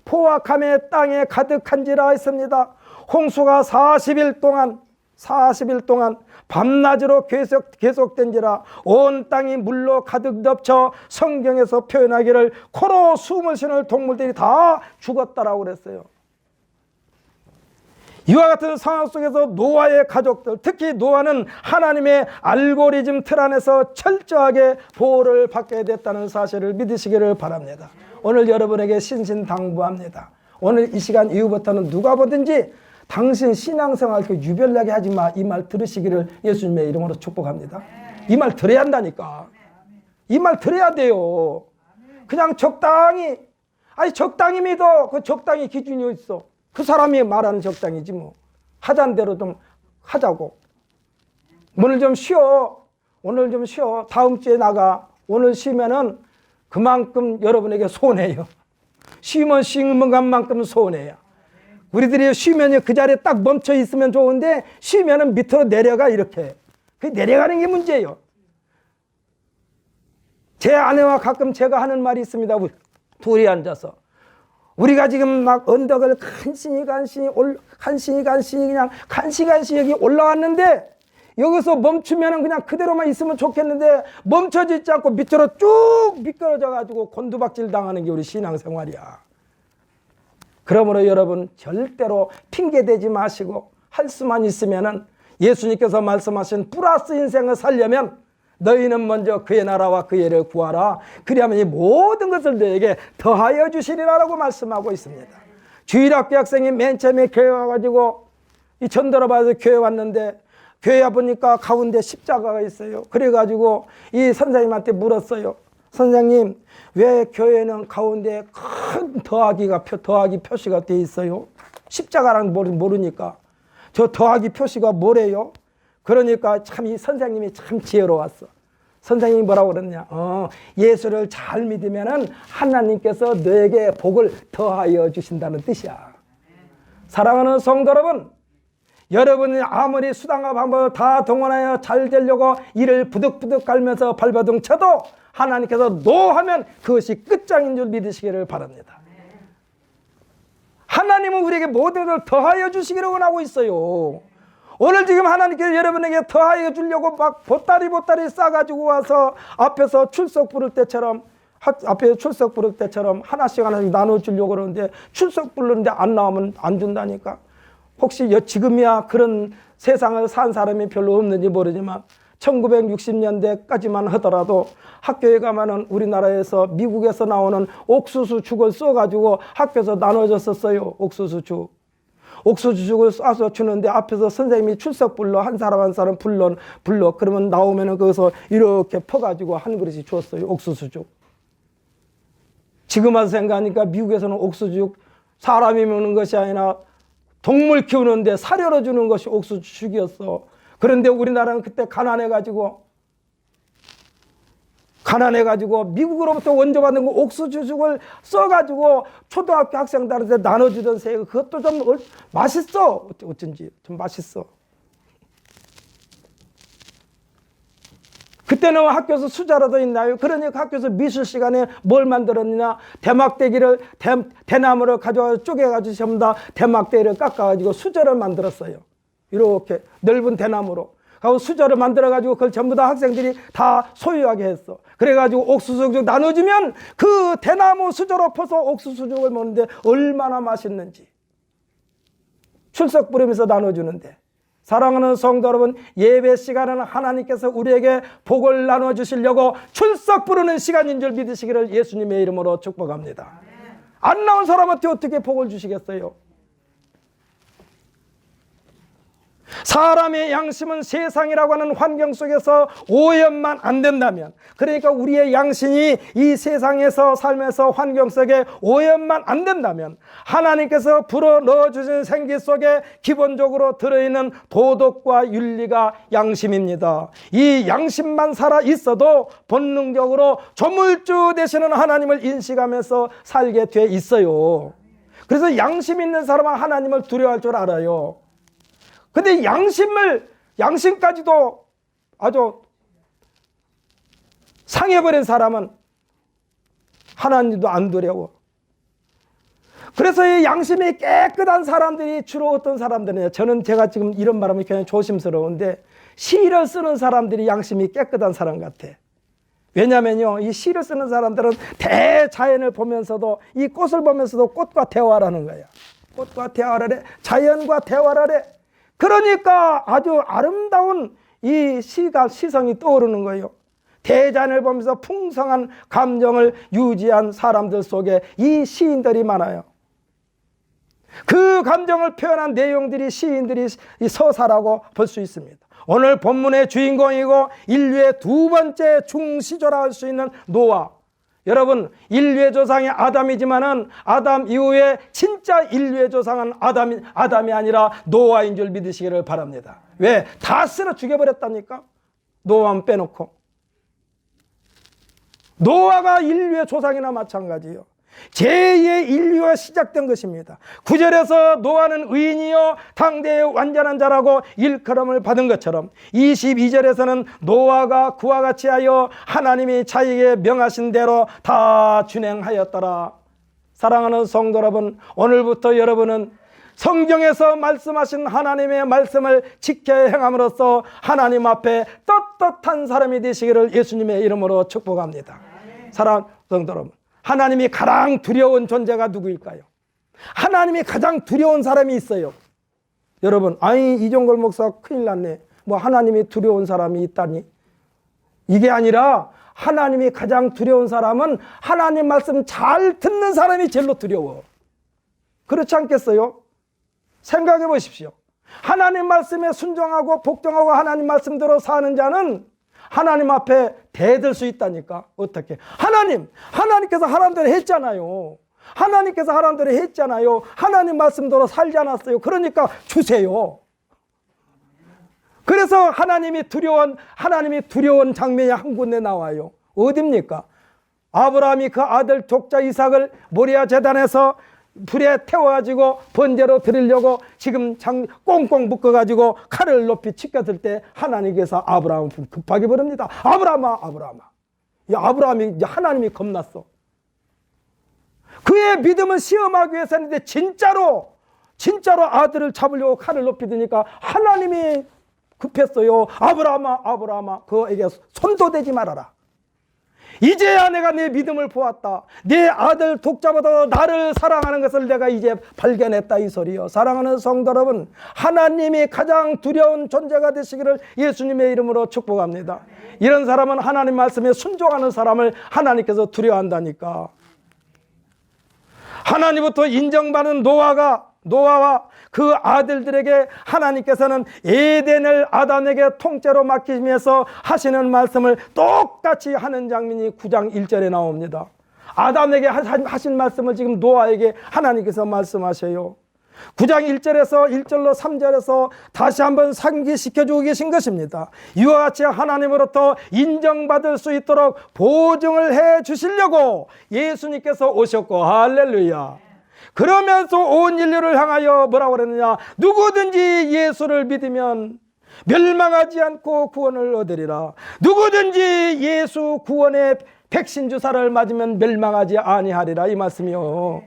A: 포악함의 땅에 가득한지라 했습니다. 홍수가 40일 동안 밤낮으로 계속된지라 온 땅이 물로 가득 덮쳐 성경에서 표현하기를 코로 숨을 쉬는 동물들이 다 죽었다라고 그랬어요. 이와 같은 상황 속에서 노아의 가족들, 특히 노아는 하나님의 알고리즘 틀 안에서 철저하게 보호를 받게 됐다는 사실을 믿으시기를 바랍니다. 오늘 여러분에게 신신당부합니다. 오늘 이 시간 이후부터는 누가 보든지 당신 신앙생활 유별나게 하지 마. 이 말 들으시기를 예수님의 이름으로 축복합니다. 이 말 들어야 한다니까. 이 말 들어야 돼요. 그냥 적당히 믿어. 그 적당히 기준이 있어. 그 사람이 말하는 적당이지 뭐. 하자는 대로 좀 하자고. 오늘 좀 쉬어. 다음 주에 나가. 오늘 쉬면은 그만큼 여러분에게 손해요. 쉬면 것만큼 손해야. 우리들이 쉬면 그 자리에 딱 멈춰 있으면 좋은데 쉬면은 밑으로 내려가 이렇게. 그 내려가는 게 문제예요. 제 아내와 가끔 제가 하는 말이 있습니다. 둘이 앉아서 우리가 지금 막 언덕을 간신히 그냥 간신히 여기 올라왔는데 여기서 멈추면 그냥 그대로만 있으면 좋겠는데 멈춰지지 않고 밑으로 쭉 미끄러져 가지고 곤두박질 당하는 게 우리 신앙생활이야. 그러므로 여러분 절대로 핑계대지 마시고 할 수만 있으면은 예수님께서 말씀하신 플러스 인생을 살려면 너희는 먼저 그의 나라와 그의 의를 구하라. 그리하면 이 모든 것을 너에게 더하여 주시리라라고 말씀하고 있습니다. 주일학교 학생이 맨 처음에 교회 와가지고 이 전도를 받아서 교회 왔는데 교회 와보니까 가운데 십자가가 있어요. 그래가지고 이 선생님한테 물었어요. 선생님, 왜 교회는 가운데 큰 더하기 표시가 돼 있어요? 십자가랑 모르니까 저 더하기 표시가 뭐래요? 그러니까 참 이 선생님이 참 지혜로웠어. 선생님이 뭐라고 그러냐? 예수를 잘 믿으면은 하나님께서 너에게 복을 더하여 주신다는 뜻이야. 사랑하는 성도 여러분, 여러분이 아무리 수단과 방법을 다 동원하여 잘 되려고 이를 부득부득 갈면서 발버둥 쳐도 하나님께서 노하면 그것이 끝장인 줄 믿으시기를 바랍니다. 하나님은 우리에게 모든 것을 더하여 주시기를 원하고 있어요. 오늘 지금 하나님께서 여러분에게 더하여 주려고 막 보따리 싸가지고 와서 앞에서 출석 부를 때처럼 하나씩 나눠주려고 그러는데 출석 부르는데 안 나오면 안 준다니까. 혹시 지금이야 그런 세상을 산 사람이 별로 없는지 모르지만 1960년대까지만 하더라도 학교에 가면은 우리나라에서 미국에서 나오는 옥수수 죽을 써가지고 학교에서 나눠줬었어요. 옥수수 죽을 쏴서 주는데 앞에서 선생님이 출석 불러 한 사람 불러 그러면 나오면은 거기서 이렇게 퍼가지고 한 그릇이 주었어요. 옥수수죽. 지금 와서 생각하니까 미국에서는 옥수수죽 사람이 먹는 것이 아니라 동물 키우는데 사료로 주는 것이 옥수수죽이었어. 그런데 우리나라는 그때 가난해가지고 미국으로부터 원조받은 거 옥수수죽을 써가지고 초등학교 학생들한테 나눠주던 새 그것도 좀 맛있어. 어쩐지 좀 맛있어. 그때는 학교에서 수자라도 있나요? 그러니까 학교에서 미술 시간에 뭘 만들었느냐? 대나무를 가져와서 쪼개가지고 전부 다 대막대기를 깎아가지고 수저를 만들었어요. 이렇게 넓은 대나무로. 하고 수저를 만들어가지고 그걸 전부 다 학생들이 다 소유하게 했어. 그래가지고 옥수수죽 나눠주면 그 대나무 수저로 퍼서 옥수수죽을 먹는데 얼마나 맛있는지. 출석 부르면서 나눠주는데. 사랑하는 성도 여러분, 예배 시간은 하나님께서 우리에게 복을 나눠주시려고 출석 부르는 시간인 줄 믿으시기를 예수님의 이름으로 축복합니다. 안 나온 사람한테 어떻게 복을 주시겠어요? 사람의 양심은 세상이라고 하는 환경 속에서 오염만 안 된다면, 그러니까 우리의 양심이 이 세상에서 살면서 환경 속에 오염만 안 된다면 하나님께서 불어 넣어주신 생기 속에 기본적으로 들어있는 도덕과 윤리가 양심입니다. 이 양심만 살아 있어도 본능적으로 조물주 되시는 하나님을 인식하면서 살게 돼 있어요. 그래서 양심 있는 사람은 하나님을 두려워할 줄 알아요. 근데 양심까지도 아주 상해버린 사람은 하나님도 안 두려워. 그래서 이 양심이 깨끗한 사람들이 주로 어떤 사람들이냐. 제가 지금 이런 말하면 굉장히 조심스러운데 시를 쓰는 사람들이 양심이 깨끗한 사람 같아. 왜냐면요, 이 시를 쓰는 사람들은 대자연을 보면서도 이 꽃을 보면서도 꽃과 대화를 하는 거야. 꽃과 대화를 해. 자연과 대화를 해. 그러니까 아주 아름다운 이 시성이 떠오르는 거예요. 대자연을 보면서 풍성한 감정을 유지한 사람들 속에 이 시인들이 많아요. 그 감정을 표현한 내용들이 시인들이 이 서사라고 볼 수 있습니다. 오늘 본문의 주인공이고 인류의 두 번째 중시조라 할 수 있는 노아. 여러분, 인류의 조상이 아담이지만은 아담 이후에 진짜 인류의 조상은 아담이 아니라 노아인 줄 믿으시기를 바랍니다. 왜? 다 쓸어 죽여버렸다니까? 노아만 빼놓고. 노아가 인류의 조상이나 마찬가지예요. 제2의 인류가 시작된 것입니다. 9절에서 노아는 의인이요 당대의 완전한 자라고 일컬음을 받은 것처럼 22절에서는 노아가 그와 같이 하여 하나님이 자기에게 명하신 대로 다 준행하였더라. 사랑하는 성도 여러분, 오늘부터 여러분은 성경에서 말씀하신 하나님의 말씀을 지켜 행함으로써 하나님 앞에 떳떳한 사람이 되시기를 예수님의 이름으로 축복합니다. 사랑하는 성도 여러분, 하나님이 가장 두려운 존재가 누구일까요? 하나님이 가장 두려운 사람이 있어요. 여러분, 아니 이종걸 목사 큰일 났네. 뭐 하나님이 두려운 사람이 있다니. 이게 아니라 하나님이 가장 두려운 사람은 하나님 말씀 잘 듣는 사람이 제일로 두려워. 그렇지 않겠어요? 생각해 보십시오. 하나님 말씀에 순종하고 복종하고 하나님 말씀대로 사는 자는 하나님 앞에 대들 수 있다니까. 어떻게? 하나님께서 하나님대로 했잖아요. 하나님께서 하나님대로 했잖아요. 하나님 말씀대로 살지 않았어요. 그러니까 주세요. 그래서 하나님이 두려운 장면이 한 군데 나와요. 어디입니까? 아브라함이 그 아들 독자 이삭을 모리아 제단에서 불에 태워가지고 번제로 드리려고 지금 꽁꽁 묶어가지고 칼을 높이 치켰을 때 하나님께서 아브라함을 급하게 부릅니다. 아브라함아. 이 아브라함이 이제 하나님이 겁났어. 그의 믿음을 시험하기 위해서 했는데 진짜로 아들을 잡으려고 칼을 높이 드니까 하나님이 급했어요. 아브라함아 그에게 손도 대지 말아라. 이제야 내가 내 믿음을 보았다. 내 아들 독자보다 나를 사랑하는 것을 내가 이제 발견했다, 이 소리요. 사랑하는 성도 여러분, 하나님이 가장 두려운 존재가 되시기를 예수님의 이름으로 축복합니다. 이런 사람은 하나님 말씀에 순종하는 사람을 하나님께서 두려워한다니까. 하나님부터 인정받은 노아와 그 아들들에게 하나님께서는 에덴을 아담에게 통째로 맡기면서 하시는 말씀을 똑같이 하는 장면이 9장 1절에 나옵니다. 아담에게 하신 말씀을 지금 노아에게 하나님께서 말씀하셔요. 9장 1절로 3절에서 다시 한번 상기시켜주고 계신 것입니다. 이와 같이 하나님으로부터 인정받을 수 있도록 보증을 해 주시려고 예수님께서 오셨고, 할렐루야. 그러면서 온 인류를 향하여 뭐라고 그랬느냐? 누구든지 예수를 믿으면 멸망하지 않고 구원을 얻으리라. 누구든지 예수 구원의 백신 주사를 맞으면 멸망하지 아니하리라, 이 말씀이요.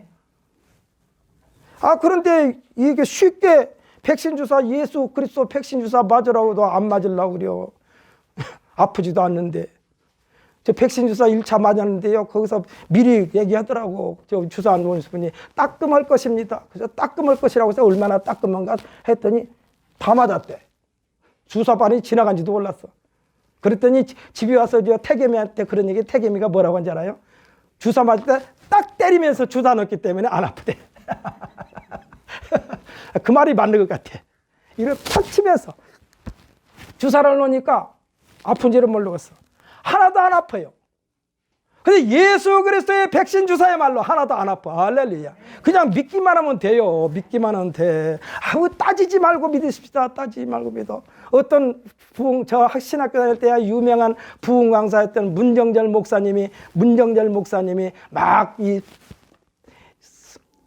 A: 그런데 이게 쉽게 백신 주사, 예수 그리스도 백신 주사 맞으라고도 안 맞으려고 그래요. 아프지도 않는데. 저 백신 주사 1차 맞았는데요. 거기서 미리 얘기하더라고. 저 주사 안 놓은 분이 따끔할 것입니다. 그래서 따끔할 것이라고 해서 얼마나 따끔한가 했더니 다 맞았대. 주사반이 지나간지도 몰랐어. 그랬더니 집에 와서 저 태겸이한테 그런 얘기, 태겸이가 뭐라고 한지 알아요? 주사 맞을 때 딱 때리면서 주사 넣기 때문에 안 아프대. 그 말이 맞는 것 같아. 이걸 탁 치면서 주사를 놓으니까 아픈지를 모르겠어. 하나도 안 아파요. 근데 예수 그리스도의 백신 주사야말로 하나도 안 아파. 할렐루야. 그냥 믿기만 하면 돼요. 믿기만 하면 돼. 따지지 말고 믿으십시다. 따지지 말고 믿어. 어떤 저 학신학교 다닐 때 유명한 부흥 강사였던 문정절 목사님이 막 이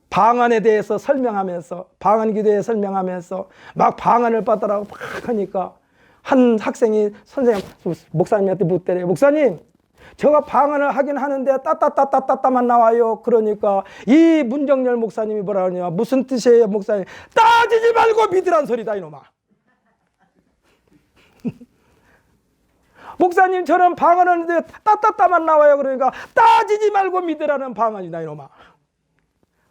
A: 방언에 대해서 설명하면서, 방언 기도에 설명하면서 막 방언을 받으라고 막 하니까 한 학생이 목사님한테 묻더래요. 목사님, 제가 방언을 하긴 하는데 따따따따따만 나와요. 그러니까 이 문정열 목사님이 뭐라 하냐? 무슨 뜻이에요, 목사님? 따지지 말고 믿으란 소리다, 이놈아. 목사님, 저는 방언하는데 따따따만 나와요. 그러니까 따지지 말고 믿으라는 방언이다, 이놈아.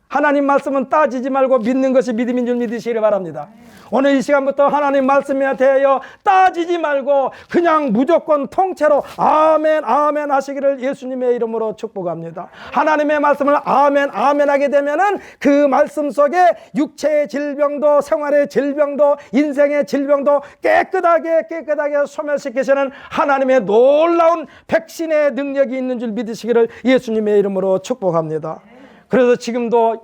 A: 하나님 말씀은 따지지 말고 믿는 것이 믿음인 줄 믿으시기를 바랍니다. 오늘 이 시간부터 하나님 말씀에 대하여 따지지 말고 그냥 무조건 통째로 아멘 아멘 하시기를 예수님의 이름으로 축복합니다. 하나님의 말씀을 아멘 아멘 하게 되면은 그 말씀 속에 육체의 질병도, 생활의 질병도, 인생의 질병도 깨끗하게 소멸시키시는 하나님의 놀라운 백신의 능력이 있는 줄 믿으시기를 예수님의 이름으로 축복합니다. 그래서 지금도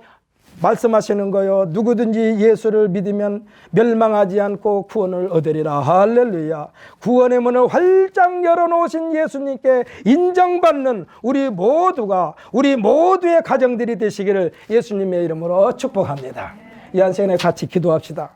A: 말씀하시는 거요. 누구든지 예수를 믿으면 멸망하지 않고 구원을 얻으리라. 할렐루야. 구원의 문을 활짝 열어놓으신 예수님께 인정받는 우리 모두가, 우리 모두의 가정들이 되시기를 예수님의 이름으로 축복합니다. 이 한 시간에 같이 기도합시다.